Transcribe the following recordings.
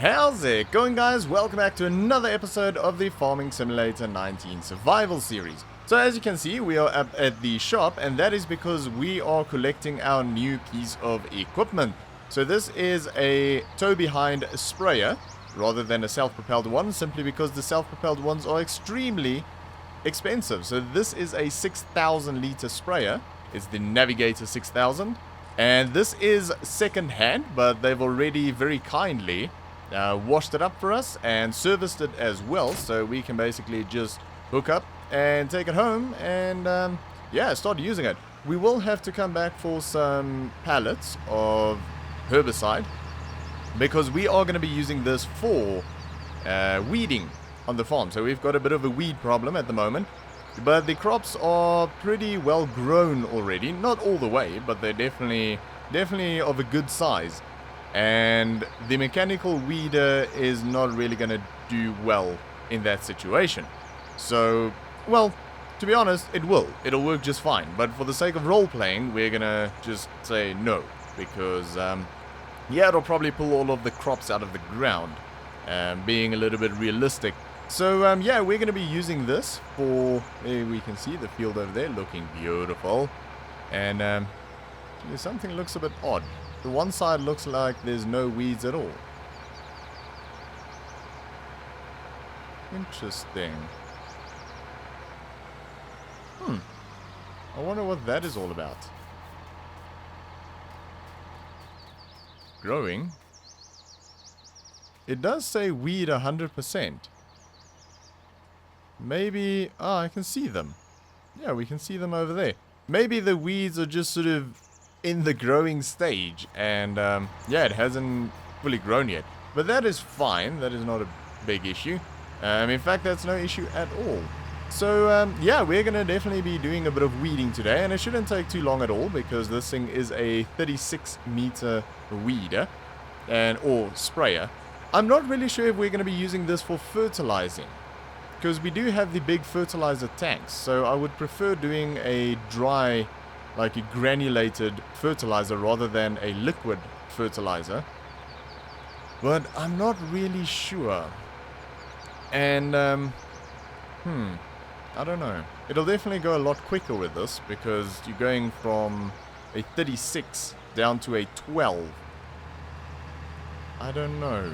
How's it going, guys? Welcome back to another episode of the Farming Simulator 19 Survival Series. So as you can see, we are up at the shop, and that is because we are collecting our new piece of equipment. So this is a tow-behind sprayer, rather than a self-propelled one, simply because the self-propelled ones are extremely expensive. So this is a 6,000 litre sprayer. It's the Navigator 6000. And this is second-hand, but they've already very kindly washed it up for us and serviced it as well, so we can basically just hook up and take it home and yeah, start using it. We will have to come back for some pallets of herbicide because we are going to be using this for weeding on the farm. So we've got a bit of a weed problem at the moment, but the crops are pretty well grown already. Not all the way, but they're definitely of a good size. And the mechanical weeder is not really going to do well in that situation. So, well, to be honest, it will. It'll work just fine. But for the sake of role-playing, we're going to just say no. Because, yeah, it'll probably pull all of the crops out of the ground. Being a little bit realistic. So, yeah, we're going to be using this for... we can see the field over there looking beautiful. And, something looks a bit odd. The one side looks like there's no weeds at all. Interesting. I wonder what that is all about. Growing. It does say weed 100%. Maybe... I can see them. Yeah, we can see them over there. Maybe the weeds are just sort of in the growing stage, and yeah, it hasn't fully grown yet, but that is fine. That is not a big issue. In fact, that's no issue at all. So yeah, we're gonna definitely be doing a bit of weeding today, and it shouldn't take too long at all because this thing is a 36-meter weeder or sprayer. I'm not really sure if we're gonna be using this for fertilizing, because we do have the big fertilizer tanks, so I would prefer doing a dry, like a granulated fertilizer rather than a liquid fertilizer. But I'm not really sure. And, I don't know. It'll definitely go a lot quicker with this because you're going from a 36 down to a 12. I don't know.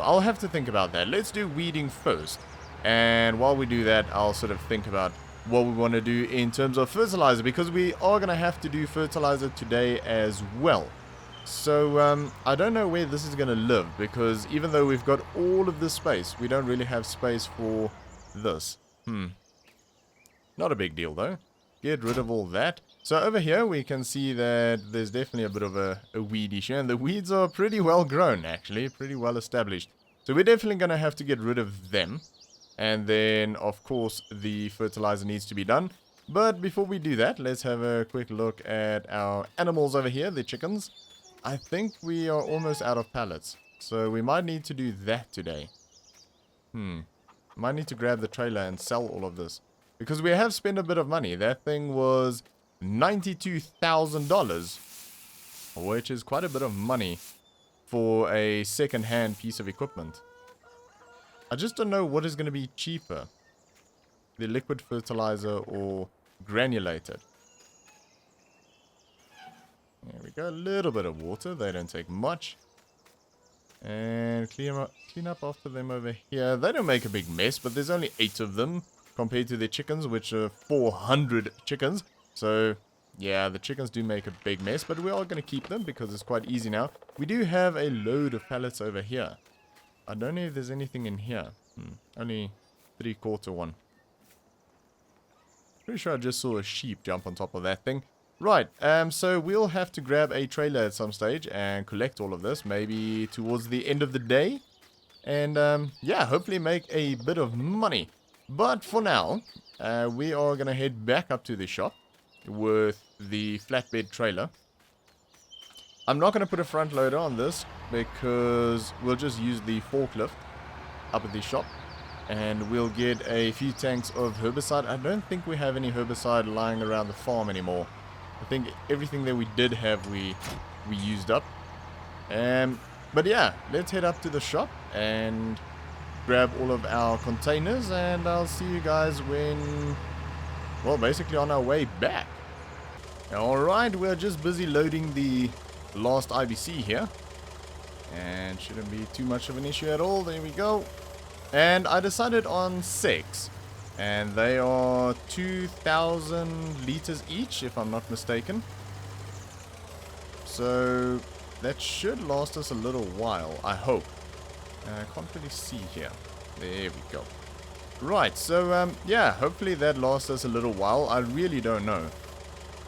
I'll have to think about that. Let's do weeding first. And while we do that, I'll sort of think about what we want to do in terms of fertilizer, because we are going to have to do fertilizer today as well. So I don't know where this is going to live, because even though we've got all of this space, we don't really have space for this. Not a big deal though. Get rid of all that. So over here we can see that there's definitely a bit of a weed issue, and the weeds are pretty well grown actually, pretty well established. So we're definitely going to have to get rid of them. And then, of course, the fertilizer needs to be done. But before we do that, let's have a quick look at our animals over here, the chickens. I think we are almost out of pallets, so we might need to do that today. Might need to grab the trailer and sell all of this, because we have spent a bit of money. That thing was $92,000, which is quite a bit of money for a second-hand piece of equipment. I just don't know what is going to be cheaper, the liquid fertilizer or granulated. There we go, a little bit of water, they don't take much. And clean up after them over here. They don't make a big mess, but there's only 8 of them compared to the chickens, which are 400 chickens. So yeah, the chickens do make a big mess, but we are going to keep them because it's quite easy now. We do have a load of pallets over here. I don't know if there's anything in here. Only 3/4 one. Pretty sure I just saw a sheep jump on top of that thing. Right, so we'll have to grab a trailer at some stage and collect all of this, maybe towards the end of the day. And, yeah, hopefully make a bit of money. But for now, we are going to head back up to the shop with the flatbed trailer. I'm not going to put a front loader on this because we'll just use the forklift up at the shop. And we'll get a few tanks of herbicide. I don't think we have any herbicide lying around the farm anymore. I think everything that we did have, we used up. But yeah, let's head up to the shop and grab all of our containers, and I'll see you guys when, well, basically on our way back. Alright, we're just busy loading the last IBC here, and shouldn't be too much of an issue at all. There we go. And I decided on 6, and they are 2,000 liters each, if I'm not mistaken. So that should last us a little while, I hope. I can't really see here. There we go. Right, so yeah, hopefully that lasts us a little while. I really don't know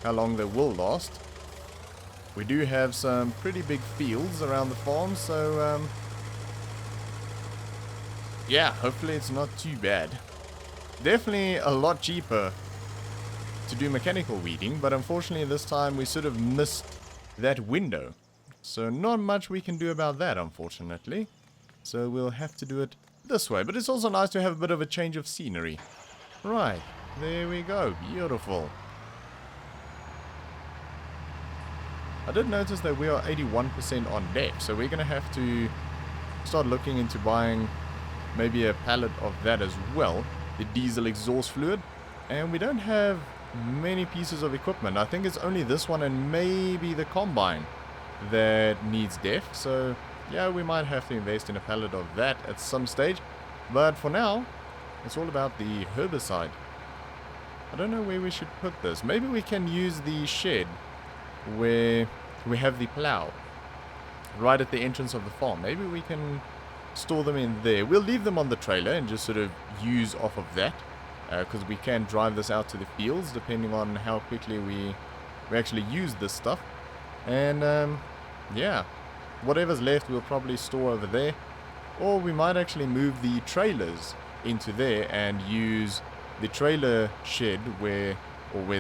how long they will last. We do have some pretty big fields around the farm, so yeah, hopefully it's not too bad. Definitely a lot cheaper to do mechanical weeding, but unfortunately this time we sort of missed that window. So not much we can do about that, unfortunately. So we'll have to do it this way. But it's also nice to have a bit of a change of scenery. Right, there we go. Beautiful. I did notice that we are 81% on depth, so we're going to have to start looking into buying maybe a pallet of that as well. The diesel exhaust fluid. And we don't have many pieces of equipment. I think it's only this one and maybe the combine that needs def. So yeah, we might have to invest in a pallet of that at some stage. But for now, it's all about the herbicide. I don't know where we should put this. Maybe we can use the shed where we have the plow right at the entrance of the farm. Maybe we can store them in there. We'll leave them on the trailer and just sort of use off of that, because we can drive this out to the fields depending on how quickly we actually use this stuff. And yeah, whatever's left we'll probably store over there, or we might actually move the trailers into there and use the trailer shed where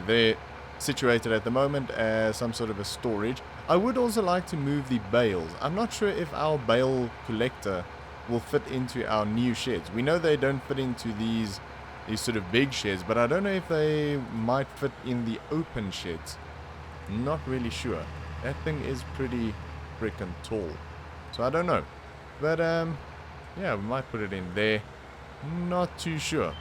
they're situated at the moment as some sort of a storage. I would also like to move the bales. I'm not sure if our bale collector will fit into our new sheds. We know they don't fit into these sort of big sheds, but I don't know if they might fit in the open sheds. Not really sure. That thing is pretty freaking tall, so I don't know. But yeah, we might put it in there. Not too sure.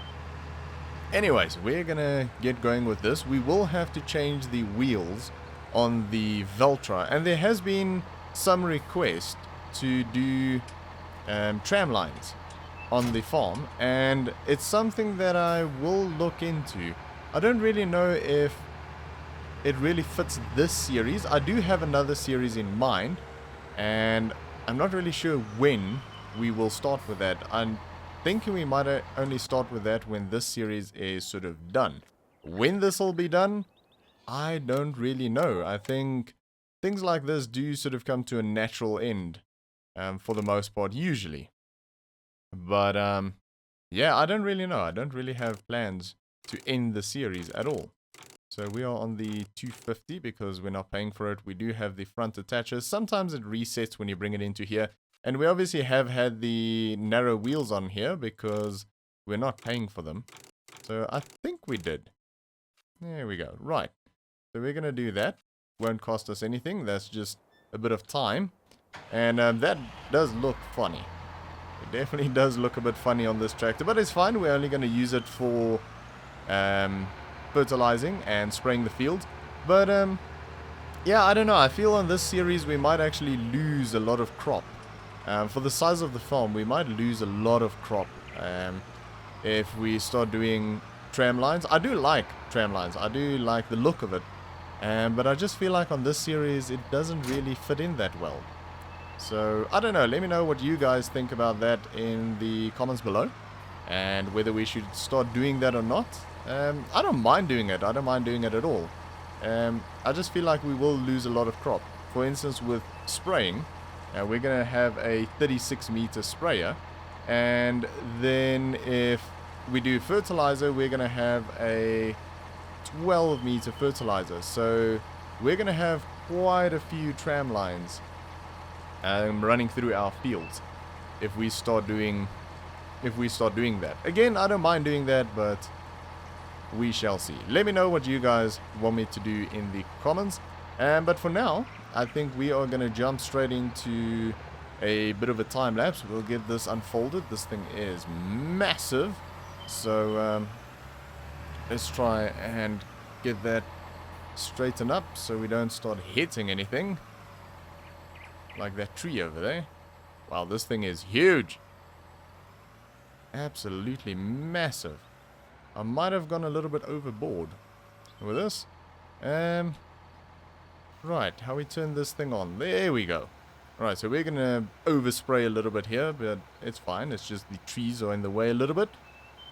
Anyways, we're gonna get going with this. We will have to change the wheels on the Veltra, and there has been some request to do tram lines on the farm, and it's something that I will look into. I don't really know if it really fits this series. I do have another series in mind, and I'm not really sure when we will start with that. I'm thinking we might only start with that when this series is sort of done. When this will be done, I don't really know. I think things like this do sort of come to a natural end, for the most part, usually. But yeah, I don't really know. I don't really have plans to end the series at all. So we are on the 250 because we're not paying for it. We do have the front attachers. Sometimes it resets when you bring it into here. And we obviously have had the narrow wheels on here because we're not paying for them. So I think we did. There we go. Right. So we're going to do that. Won't cost us anything. That's just a bit of time. And that does look funny. It definitely does look a bit funny on this tractor. But it's fine. We're only going to use it for fertilizing and spraying the field. But yeah, I don't know. I feel on this series we might actually lose a lot of crop. For the size of the farm, we might lose a lot of crop if we start doing tram lines. I do like tram lines. I do like the look of it. But I just feel like on this series, it doesn't really fit in that well. So, I don't know. Let me know what you guys think about that in the comments below. And whether we should start doing that or not. I don't mind doing it. I don't mind doing it at all. I just feel like we will lose a lot of crop. For instance, with spraying, we're going to have a 36-meter sprayer. And then if we do fertilizer, we're going to have a 12-meter fertilizer. So we're going to have quite a few tram lines running through our fields if we start doing that. Again, I don't mind doing that, but we shall see. Let me know what you guys want me to do in the comments. But for now, I think we are going to jump straight into a bit of a time lapse. We'll get this unfolded. This thing is massive. So let's try and get that straightened up so we don't start hitting anything. Like that tree over there. Wow, this thing is huge. Absolutely massive. I might have gone a little bit overboard with this. Right, how we turn this thing on. There we go. Right, so we're going to overspray a little bit here, but it's fine. It's just the trees are in the way a little bit.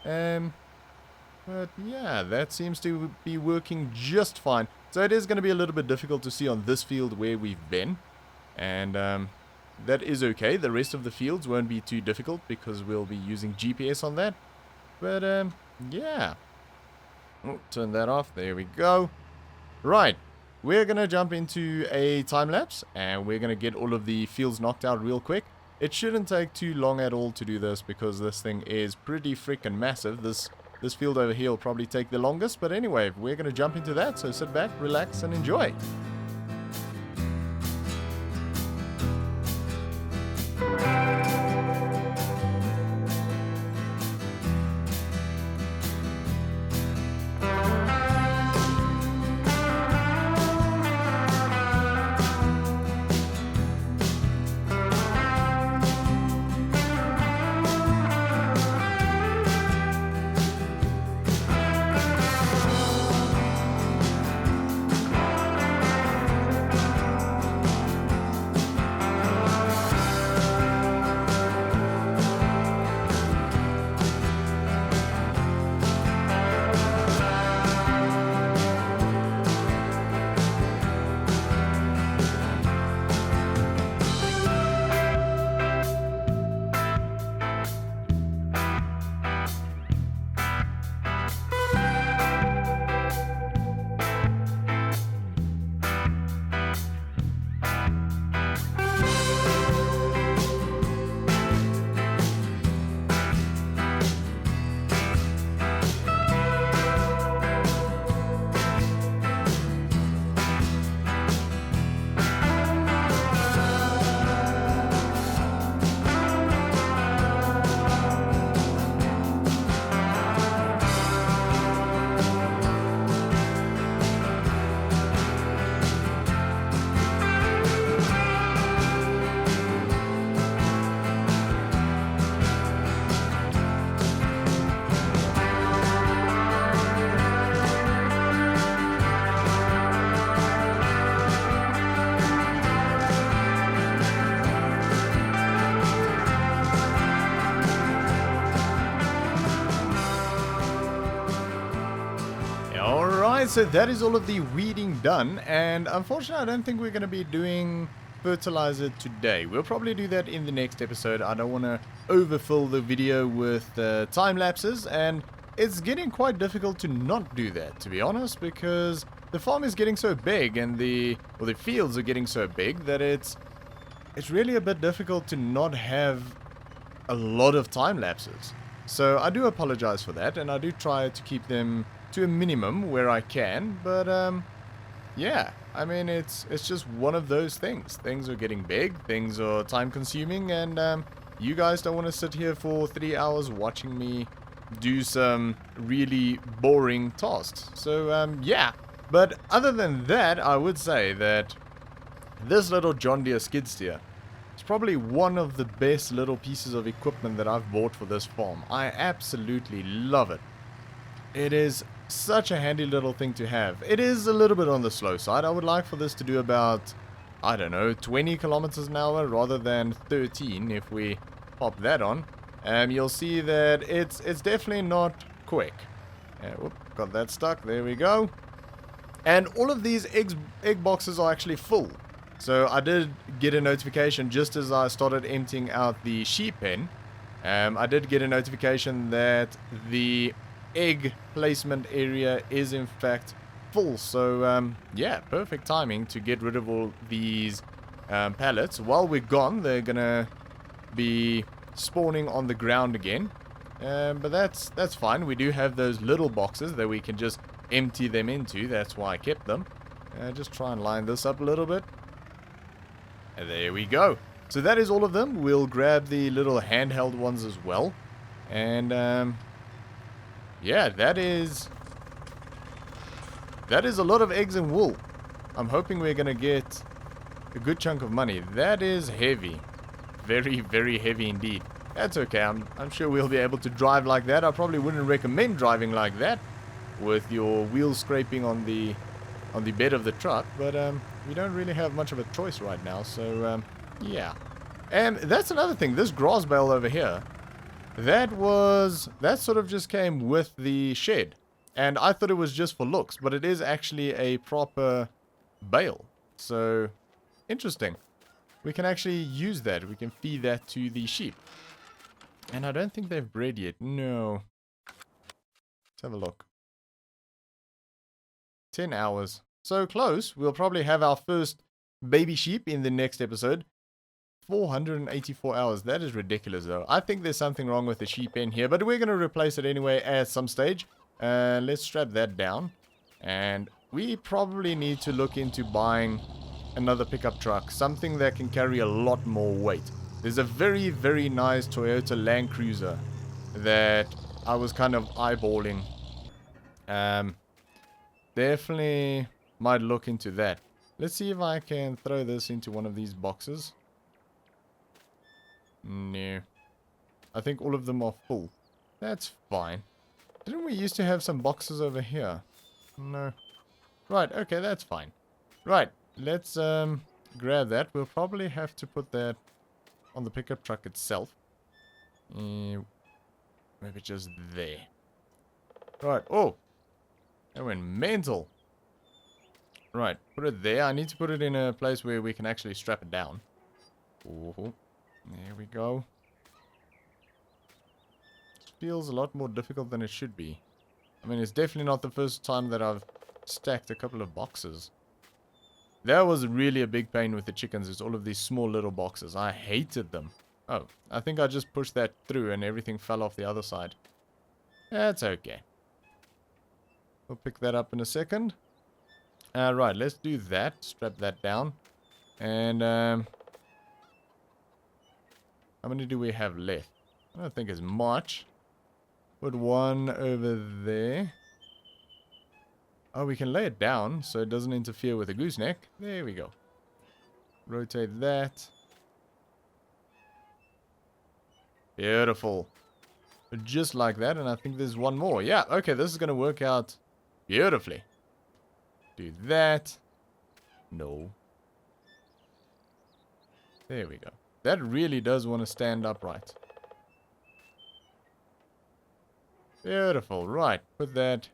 But yeah, that seems to be working just fine. So it is going to be a little bit difficult to see on this field where we've been. And that is okay. The rest of the fields won't be too difficult because we'll be using GPS on that. But yeah. Oh, turn that off. There we go. Right. We're going to jump into a time lapse and we're going to get all of the fields knocked out real quick. It shouldn't take too long at all to do this because this thing is pretty freaking massive. This field over here will probably take the longest, but anyway, we're going to jump into that, so sit back, relax and enjoy. So that is all of the weeding done, and unfortunately I don't think we're going to be doing fertilizer today. We'll probably do that in the next episode. I don't want to overfill the video with time lapses, and it's getting quite difficult to not do that, to be honest, because the farm is getting so big and the fields are getting so big that it's really a bit difficult to not have a lot of time lapses. So I do apologize for that, and I do try to keep them to a minimum where I can, but yeah, I mean it's just one of those things. Things are getting big, things are time consuming, and you guys don't want to sit here for 3 hours watching me do some really boring tasks. So yeah, but other than that, I would say that this little John Deere skid steer is probably one of the best little pieces of equipment that I've bought for this farm. I absolutely love it. It is such a handy little thing to have. It is a little bit on the slow side. I would like for this to do about, I don't know, 20 kilometers an hour rather than 13 if we pop that on. You'll see that it's definitely not quick. Whoop, got that stuck. There we go. And all of these egg boxes are actually full. So I did get a notification just as I started emptying out the sheep pen. I did get a notification that the egg placement area is in fact full. So yeah, perfect timing to get rid of all these pallets. While we're gone, they're gonna be spawning on the ground again, but that's fine. We do have those little boxes that we can just empty them into. That's why I kept them. Just try and line this up a little bit. And there we go. So that is all of them. We'll grab the little handheld ones as well. And, yeah, that is a lot of eggs and wool. I'm hoping we're going to get a good chunk of money. That is heavy. Very, very heavy indeed. That's okay. I'm sure we'll be able to drive like that. I probably wouldn't recommend driving like that with your wheels scraping on the bed of the truck, but we don't really have much of a choice right now, so yeah. And that's another thing, this grass bale over here, that sort of just came with the shed, and I thought it was just for looks, but it is actually a proper bale. So interesting. We can actually use that. We can feed that to the sheep. And I don't think they've bred yet. No. Let's have a look. 10 hours. So close. We'll probably have our first baby sheep in the next episode. 484 hours. That is ridiculous, though. I think there's something wrong with the sheep in here, but we're going to replace it anyway at some stage. Let's strap that down. And we probably need to look into buying another pickup truck. Something that can carry a lot more weight. There's a very, very nice Toyota Land Cruiser that I was kind of eyeballing. Definitely might look into that. Let's see if I can throw this into one of these boxes. No. I think all of them are full. That's fine. Didn't we used to have some boxes over here? No. Right, okay, that's fine. Right, let's grab that. We'll probably have to put that on the pickup truck itself. Maybe just there. Right, oh! That went mental. Right, put it there. I need to put it in a place where we can actually strap it down. Ooh, there we go. It feels a lot more difficult than it should be. I mean, it's definitely not the first time that I've stacked a couple of boxes. That was really a big pain with the chickens, is all of these small little boxes. I hated them. Oh, I think I just pushed that through and everything fell off the other side. That's okay. We'll pick that up in a second. Right, let's do that. Strap that down. And, how many do we have left? I don't think it's much. Put one over there. Oh, we can lay it down so it doesn't interfere with the gooseneck. There we go. Rotate that. Beautiful. Just like that, and I think there's one more. Yeah, okay, this is going to work out beautifully. Do that. No. There we go. That really does want to stand upright. Beautiful. Right, put that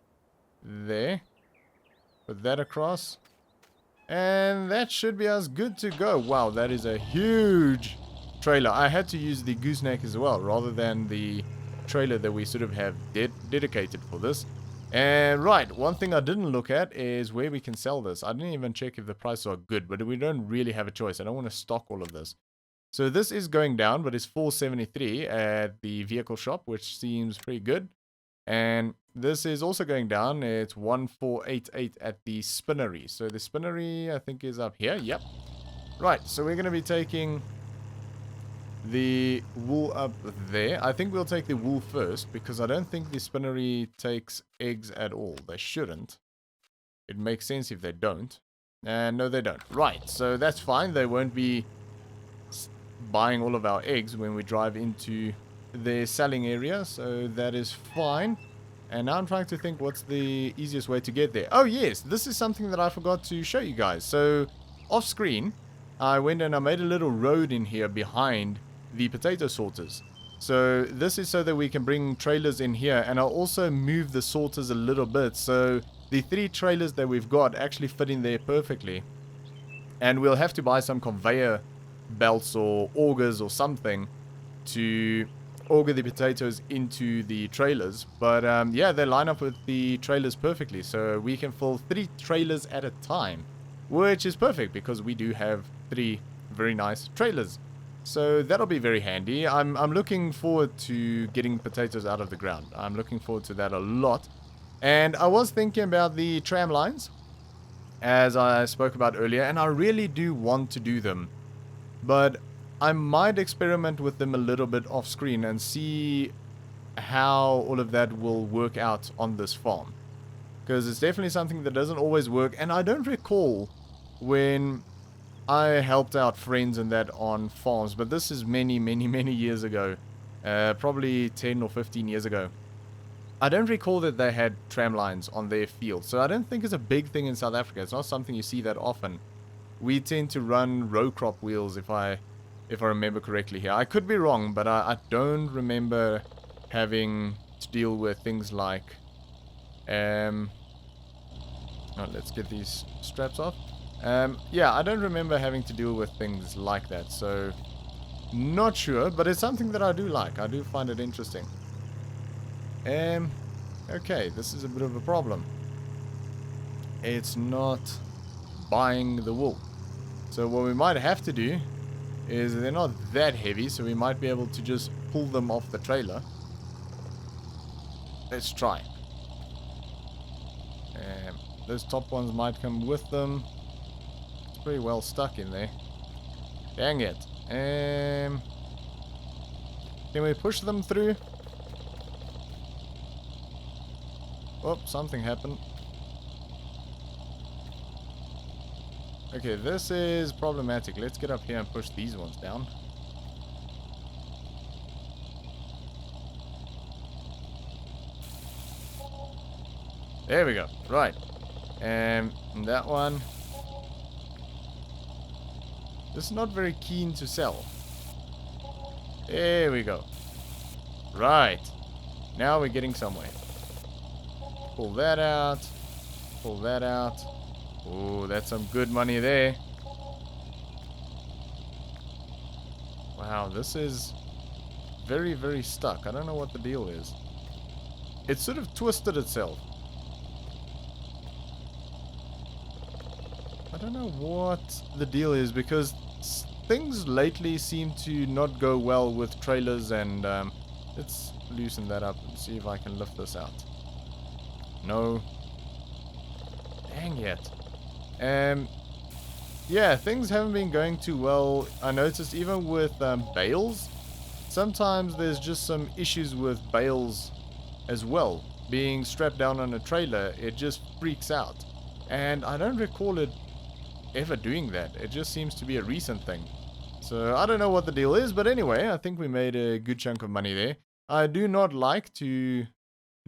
there. Put that across. And that should be us good to go. Wow, that is a huge trailer. I had to use the gooseneck as well, rather than the trailer that we sort of have dedicated for this. And right, one thing I didn't look at is where we can sell this. I didn't even check if the prices are good, but we don't really have a choice. I don't want to stock all of this. So this is going down, but it's $473 at the vehicle shop, which seems pretty good. And this is also going down. It's $1488 at the spinnery. So the spinnery, I think, is up here. Yep. Right, so we're going to be taking the wool up there. I think we'll take the wool first, because I don't think the spinnery takes eggs at all. They shouldn't. It makes sense if they don't. And no, they don't. Right, so that's fine. They won't be buying all of our eggs when we drive into the selling area, so that is fine. And now I'm trying to think what's the easiest way to get there. Oh yes, this is something that I forgot to show you guys. So off screen, I went and I made a little road in here behind the potato sorters. So this is so that we can bring trailers in here, and I'll also move the sorters a little bit, so the 3 trailers that we've got actually fit in there perfectly. And we'll have to buy some conveyor belts or augers or something to auger the potatoes into the trailers. But yeah, they line up with the trailers perfectly, so we can fill 3 trailers at a time, which is perfect because we do have 3 very nice trailers. So that'll be very handy. I'm looking forward to getting potatoes out of the ground. I'm looking forward to that a lot. And I was thinking about the tram lines, as I spoke about earlier, and I really do want to do them But I might experiment with them a little bit off screen and see how all of that will work out on this farm. Because it's definitely something that doesn't always work. And I don't recall when I helped out friends and that on farms. But this is many, many, many years ago. Probably 10 or 15 years ago. I don't recall that they had tram lines on their field. So I don't think it's a big thing in South Africa. It's not something you see that often. We tend to run row crop wheels if I remember correctly here. I could be wrong, but I don't remember having to deal with things like let's get these straps off. Yeah, I don't remember having to deal with things like that, so not sure, but it's something that I do like. I do find it interesting. Okay, this is a bit of a problem. It's not buying the wool. So what we might have to do is, they're not that heavy, so we might be able to just pull them off the trailer. Let's try. Those top ones might come with them. It's pretty well stuck in there. Dang it. Can we push them through? Oh, something happened. Okay, this is problematic. Let's get up here and push these ones down. There we go. Right. And that one. This is not very keen to sell. There we go. Right. Now we're getting somewhere. Pull that out. Pull that out. Oh, that's some good money there. Wow, this is very, very stuck. I don't know what the deal is. It sort of twisted itself. I don't know what the deal is, because things lately seem to not go well with trailers, and let's loosen that up and see if I can lift this out. No. Dang it. Yeah, things haven't been going too well. I noticed even with bales, sometimes there's just some issues with bales as well. Being strapped down on a trailer, it just freaks out. And I don't recall it ever doing that. It just seems to be a recent thing. So I don't know what the deal is, but anyway, I think we made a good chunk of money there. I do not like to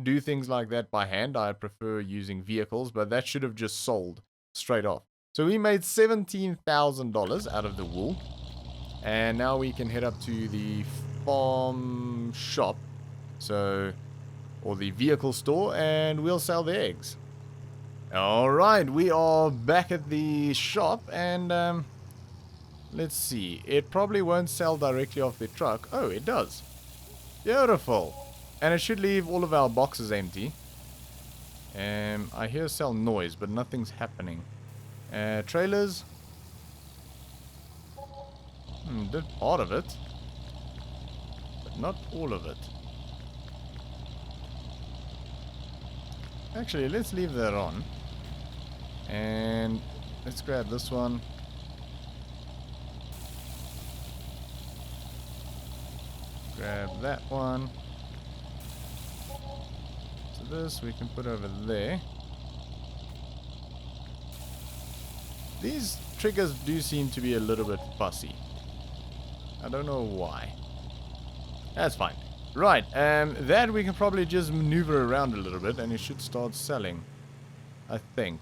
do things like that by hand. I prefer using vehicles, but that should have just sold straight off. So we made $17,000 out of the wool. And now we can head up to the farm shop. So, or the vehicle store, and we'll sell the eggs. Alright, we are back at the shop, and let's see. It probably won't sell directly off the truck. Oh, it does. Beautiful. And it should leave all of our boxes empty. I hear cell noise, but nothing's happening. Trailers. Did part of it, but not all of it. Actually, let's leave that on. And let's grab this one. Grab that one. So this we can put over there. These triggers do seem to be a little bit fussy. I don't know why. That's fine. Right, that we can probably just maneuver around a little bit and it should start selling. I think.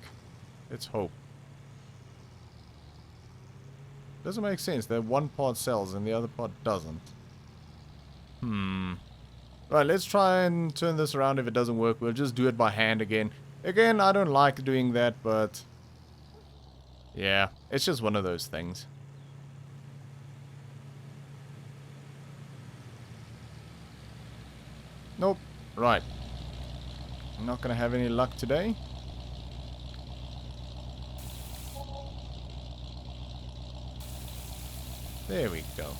Let's hope. Doesn't make sense that one part sells and the other part doesn't. Right, let's try and turn this around. If it doesn't work, we'll just do it by hand again. Again, I don't like doing that, but yeah, it's just one of those things. Nope. Right. I'm not gonna have any luck today. There we go.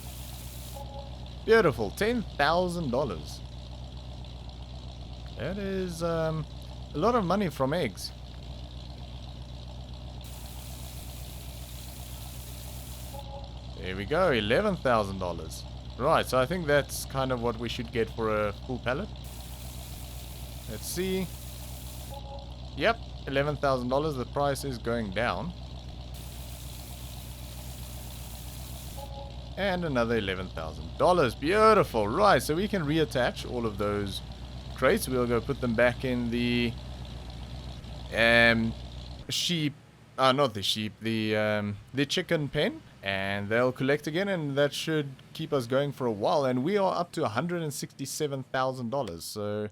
Beautiful. $10,000. That is a lot of money from eggs. There we go, $11,000. Right, so I think that's kind of what we should get for a full pallet. Let's see. Yep, $11,000. The price is going down. And another $11,000. Beautiful. Right, so we can reattach all of those crates. We'll go put them back in the sheep. Not the sheep. The chicken pen. And they'll collect again, and that should keep us going for a while. And we are up to $167,000. So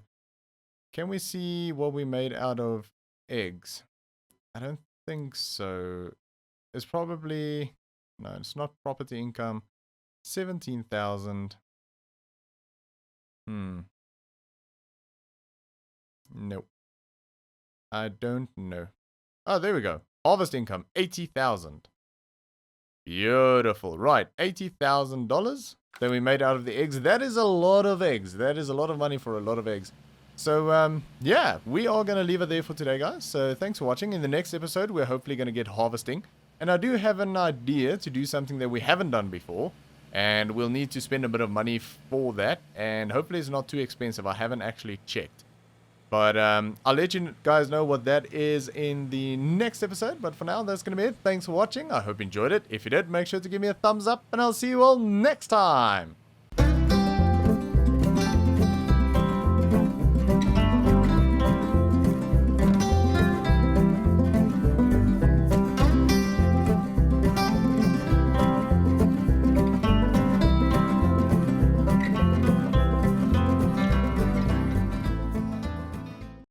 can we see what we made out of eggs? I don't think so. It's probably... No, it's not property income. 17,000. Nope. I don't know. Oh, there we go. Harvest income, 80,000. Beautiful. Right, $80,000 that we made out of the eggs. That is a lot of eggs. That is a lot of money for a lot of eggs. So, yeah, we are going to leave it there for today, guys. So, thanks for watching. In the next episode, we're hopefully going to get harvesting. And I do have an idea to do something that we haven't done before. And we'll need to spend a bit of money for that. And hopefully it's not too expensive. I haven't actually checked. But I'll let you guys know what that is in the next episode. But for now, that's going to be it. Thanks for watching. I hope you enjoyed it. If you did, make sure to give me a thumbs up. And I'll see you all next time.